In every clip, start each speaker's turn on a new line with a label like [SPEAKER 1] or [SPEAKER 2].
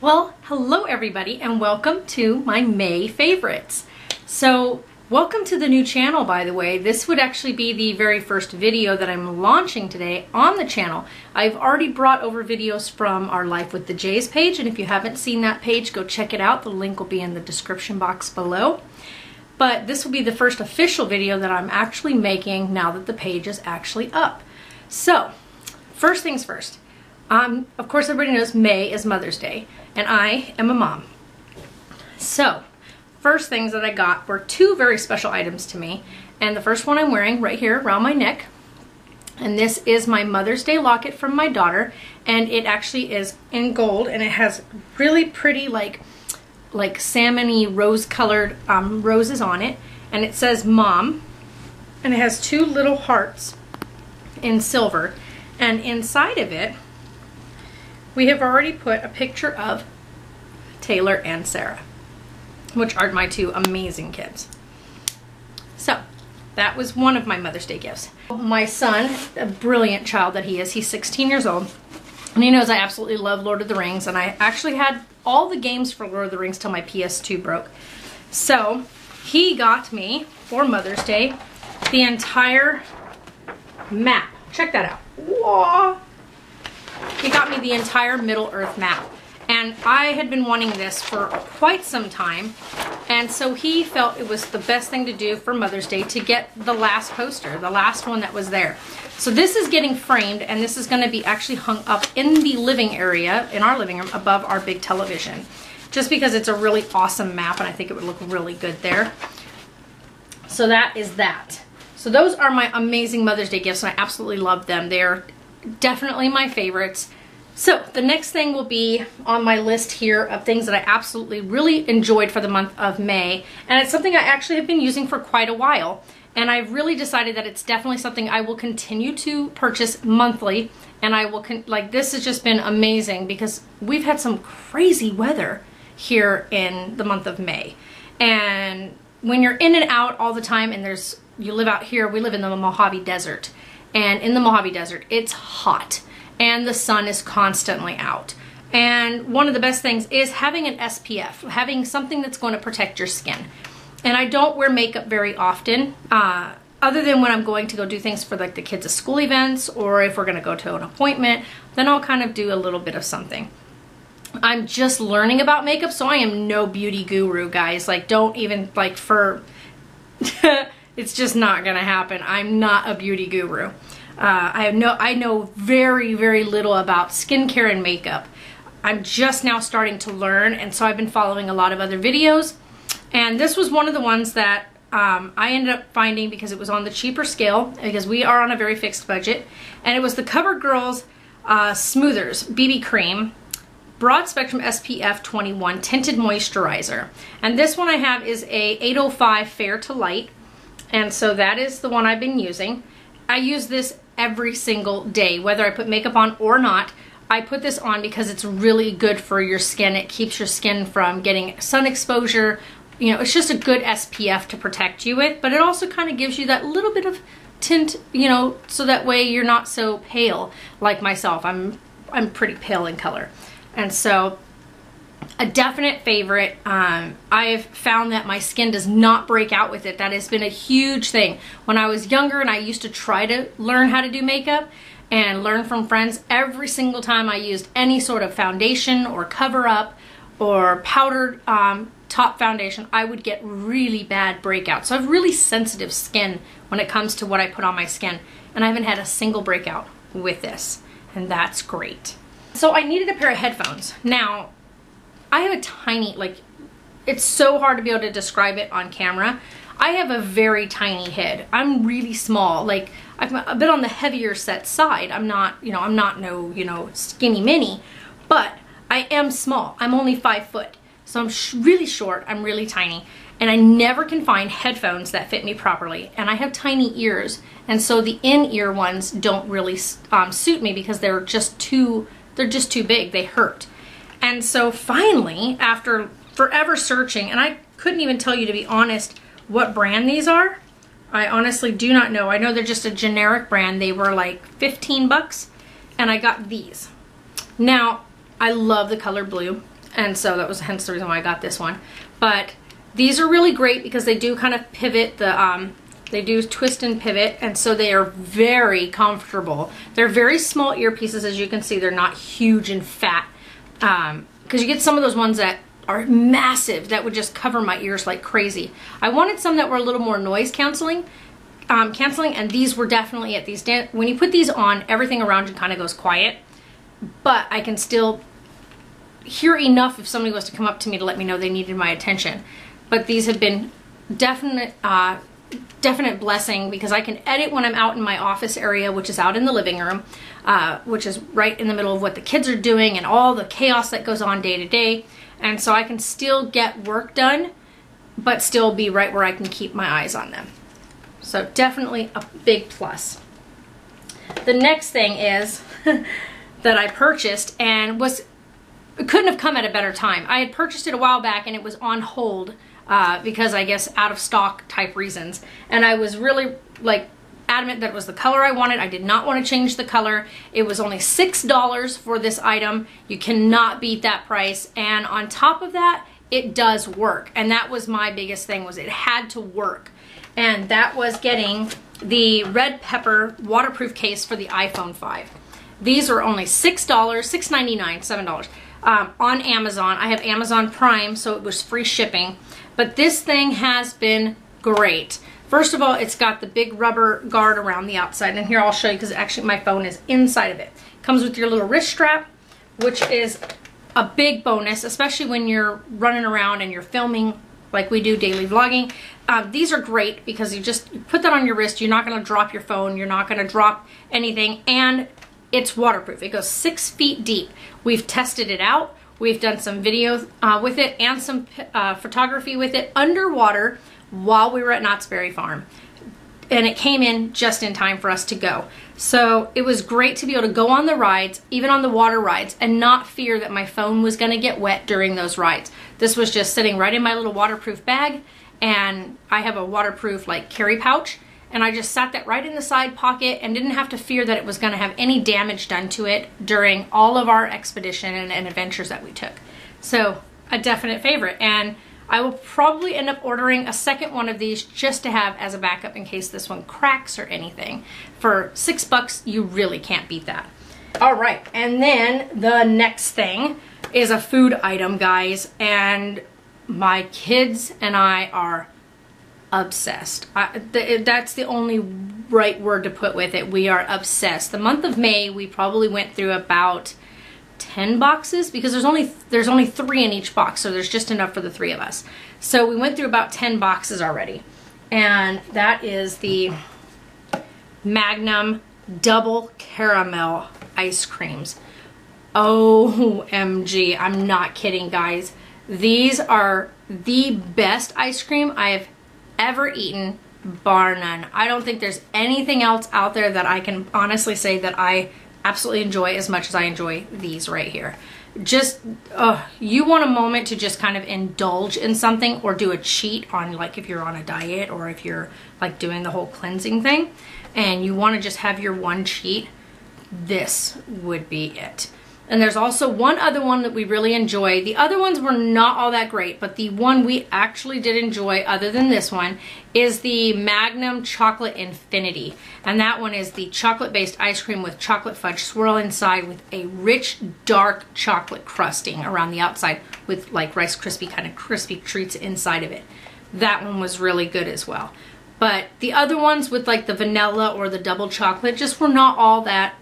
[SPEAKER 1] Well, hello everybody and welcome to my May favorites. So welcome to the new channel, by the way. This would actually be the very first video that I'm launching today on the channel. I've already brought over videos from our Life with the Jays page, and if you haven't seen that page, go check it out. The link will be in the description box below. But this will be the first official video that I'm actually making now that the page is actually up. So, first things first. Of course, everybody knows May is Mother's Day, and I am a mom. So, first things that I got were two very special items to me. And the first one I'm wearing right here around my neck. And this is my Mother's Day locket from my daughter. And it actually is in gold, and it has really pretty like salmon-y rose-colored roses on it. And it says Mom. And it has two little hearts in silver. And inside of it, we have already put a picture of Taylor and Sarah, which are my two amazing kids. So that was one of my Mother's Day gifts. My son, a brilliant child that he is, he's 16 years old, and he knows I absolutely love Lord of the Rings, and I actually had all the games for Lord of the Rings till my PS2 broke. So he got me, for Mother's Day, the entire map. Check that out. Whoa! He got me the entire Middle Earth map. And I had been wanting this for quite some time. And so he felt it was the best thing to do for Mother's Day to get the last poster, the last one that was there. So this is getting framed, and this is going to be actually hung up in the living area, in our living room, above our big television. Just because it's a really awesome map, and I think it would look really good there. So that is that. So those are my amazing Mother's Day gifts, and I absolutely love them. They're definitely my favorites. So the next thing will be on my list here of things that I absolutely really enjoyed for the month of May, and it's something I actually have been using for quite a while, and I've really decided that it's definitely something I will continue to purchase monthly, and I will this has just been amazing because we've had some crazy weather here in the month of May. And when you're in and out all the time, and you live out here, we live in the Mojave Desert. And in the Mojave Desert, it's hot and the sun is constantly out. And one of the best things is having an SPF, having something that's going to protect your skin. And I don't wear makeup very often, other than when I'm going to go do things for like the kids' school events, or if we're going to go to an appointment, then I'll kind of do a little bit of something. I'm just learning about makeup, so I am no beauty guru, guys. Like, don't even, like, for... It's just not gonna happen. I'm not a beauty guru. I know very, very little about skincare and makeup. I'm just now starting to learn, and so I've been following a lot of other videos. And this was one of the ones that I ended up finding because it was on the cheaper scale, because we are on a very fixed budget. And it was the CoverGirl's Smoothers BB Cream Broad Spectrum SPF 21 Tinted Moisturizer. And this one I have is a 805 Fair to Light. And so that is the one I've been using. I use this every single day, whether I put makeup on or not. I put this on because it's really good for your skin. It keeps your skin from getting sun exposure. You know, it's just a good SPF to protect you with, but it also kind of gives you that little bit of tint, you know, so that way you're not so pale like myself. I'm pretty pale in color. And so a definite favorite. I've found that my skin does not break out with it. That has been a huge thing. When I was younger and I used to try to learn how to do makeup and learn from friends, every single time I used any sort of foundation or cover up or powdered top foundation, I would get really bad breakouts. So I have really sensitive skin when it comes to what I put on my skin, and I haven't had a single breakout with this, and that's great. So I needed a pair of headphones. Now, I have a tiny, it's so hard to be able to describe it on camera. I have a very tiny head. I'm really small. Like, I'm a bit on the heavier set side. I'm not, I'm not no, skinny mini, but I am small. I'm only 5 foot. So I'm really short. I'm really tiny. And I never can find headphones that fit me properly. And I have tiny ears. And so the in-ear ones don't really suit me because they're just too big. They hurt. And so finally, after forever searching, and I couldn't even tell you, to be honest, what brand these are. I honestly do not know. I know they're just a generic brand. They were like 15 bucks, and I got these. Now, I love the color blue. And so that was hence the reason why I got this one. But these are really great because they do kind of pivot the, they do twist and pivot, and so they are very comfortable. They're very small earpieces, as you can see. They're not huge and fat. Because you get some of those ones that are massive that would just cover my ears like crazy. I wanted some that were a little more noise canceling, and these were definitely at these. When you put these on, everything around you kind of goes quiet, but I can still hear enough if somebody was to come up to me to let me know they needed my attention. But these have been definite blessing because I can edit when I'm out in my office area, which is out in the living room, which is right in the middle of what the kids are doing and all the chaos that goes on day to day. And so I can still get work done, but still be right where I can keep my eyes on them. So definitely a big plus. The next thing is that I purchased and couldn't have come at a better time. I had purchased it a while back and it was on hold because I guess out of stock type reasons. And I was really like adamant that it was the color I wanted. I did not want to change the color. It was only $6 for this item. You cannot beat that price. And on top of that, it does work. And that was my biggest thing, was it had to work. And that was getting the red pepper waterproof case for the iPhone 5. These are only $6, $6.99, $7 on Amazon. I have Amazon Prime, so it was free shipping. But this thing has been great. First of all, it's got the big rubber guard around the outside. And here I'll show you because actually my phone is inside of it. Comes with your little wrist strap, which is a big bonus, especially when you're running around and you're filming like we do daily vlogging. These are great because you put that on your wrist. You're not going to drop your phone. You're not going to drop anything. And it's waterproof. It goes 6 feet deep. We've tested it out. We've done some videos with it and some photography with it underwater while we were at Knott's Berry Farm. And it came in just in time for us to go. So it was great to be able to go on the rides, even on the water rides, and not fear that my phone was going to get wet during those rides. This was just sitting right in my little waterproof bag, and I have a waterproof like carry pouch, and I just sat that right in the side pocket and didn't have to fear that it was going to have any damage done to it during all of our expedition and adventures that we took. So a definite favorite, and I will probably end up ordering a second one of these just to have as a backup in case this one cracks or anything. For $6, you really can't beat that. All right, and then the next thing is a food item, guys, and my kids and I are obsessed. That's the only right word to put with it. We are obsessed. The month of May, we probably went through about 10 boxes because there's only 3 in each box, so there's just enough for the 3 of us. So we went through about 10 boxes already, and that is the Magnum double caramel ice creams. OMG, I'm not kidding, guys. These are the best ice cream I have ever eaten, bar none. I don't think there's anything else out there that I can honestly say that I absolutely enjoy as much as I enjoy these right here. Just, you want a moment to just kind of indulge in something or do a cheat on, like if you're on a diet or if you're like doing the whole cleansing thing and you want to just have your one cheat, this would be it. And there's also one other one that we really enjoy. The other ones were not all that great, but the one we actually did enjoy other than this one is the Magnum Chocolate Infinity. And that one is the chocolate-based ice cream with chocolate fudge swirl inside with a rich, dark chocolate crusting around the outside with like Rice Krispie kind of crispy treats inside of it. That one was really good as well. But the other ones with like the vanilla or the double chocolate just were not all that.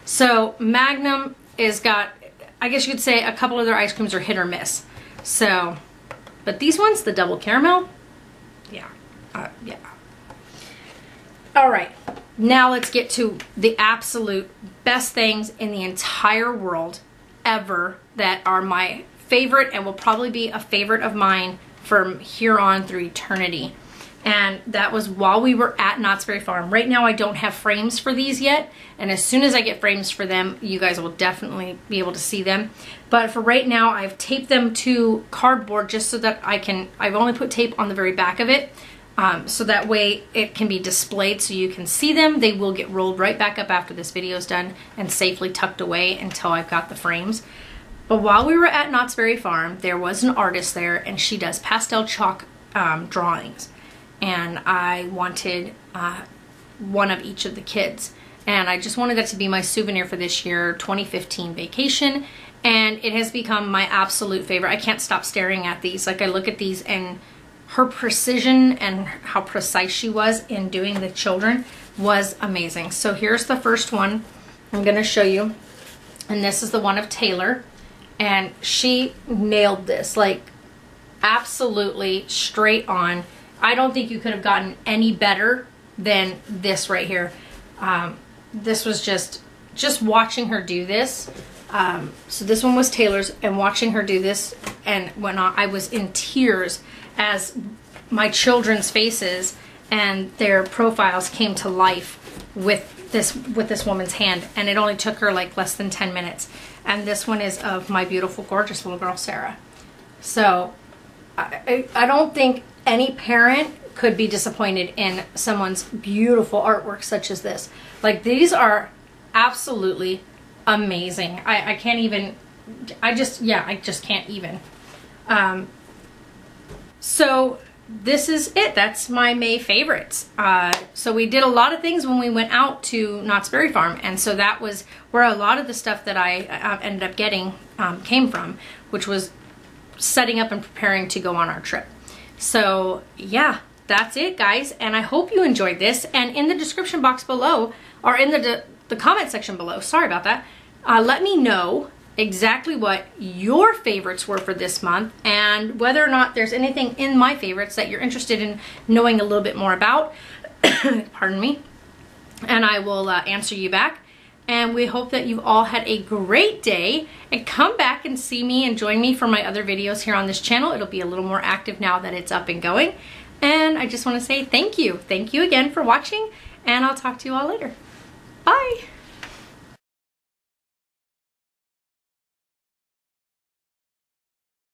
[SPEAKER 1] So Magnum is got, I guess you could say a couple of their ice creams are hit or miss. So, but these ones, the double caramel, yeah. All right, now let's get to the absolute best things in the entire world ever that are my favorite and will probably be a favorite of mine from here on through eternity. And that was while we were at Knott's Berry Farm. Right now I don't have frames for these yet, and as soon as I get frames for them, you guys will definitely be able to see them. But for right now, I've taped them to cardboard just so that I've only put tape on the very back of it, so that way it can be displayed so you can see them. They will get rolled right back up after this video is done and safely tucked away until I've got the frames. But while we were at Knott's Berry Farm, there was an artist there, and she does pastel chalk drawings. And I wanted one of each of the kids. And I just wanted that to be my souvenir for this year, 2015 vacation. And it has become my absolute favorite. I can't stop staring at these. Like, I look at these, and her precision and how precise she was in doing the children was amazing. So here's the first one I'm going to show you. And this is the one of Taylor. And she nailed this, like, absolutely straight on. I don't think you could have gotten any better than this right here. This was just watching her do this. So this one was Taylor's, and watching her do this and whatnot, I was in tears as my children's faces and their profiles came to life with this woman's hand. And it only took her like less than 10 minutes. And this one is of my beautiful, gorgeous little girl, Sarah. So I don't think any parent could be disappointed in someone's beautiful artwork such as this. Like, these are absolutely amazing. I can't even, I just can't even. So this is it. That's my May favorites. So we did a lot of things when we went out to Knott's Berry Farm, and so that was where a lot of the stuff that I ended up getting came from, which was setting up and preparing to go on our trip. So yeah, that's it, guys, and I hope you enjoyed this. And in the description box below, or in the comment section below, sorry about that, let me know exactly what your favorites were for this month, and whether or not there's anything in my favorites that you're interested in knowing a little bit more about. Pardon me. And I will answer you back. And we hope that you all had a great day, and come back and see me and join me for my other videos here on this channel. It'll be a little more active now that it's up and going. And I just want to say thank you. Thank you again for watching, and I'll talk to you all later. Bye.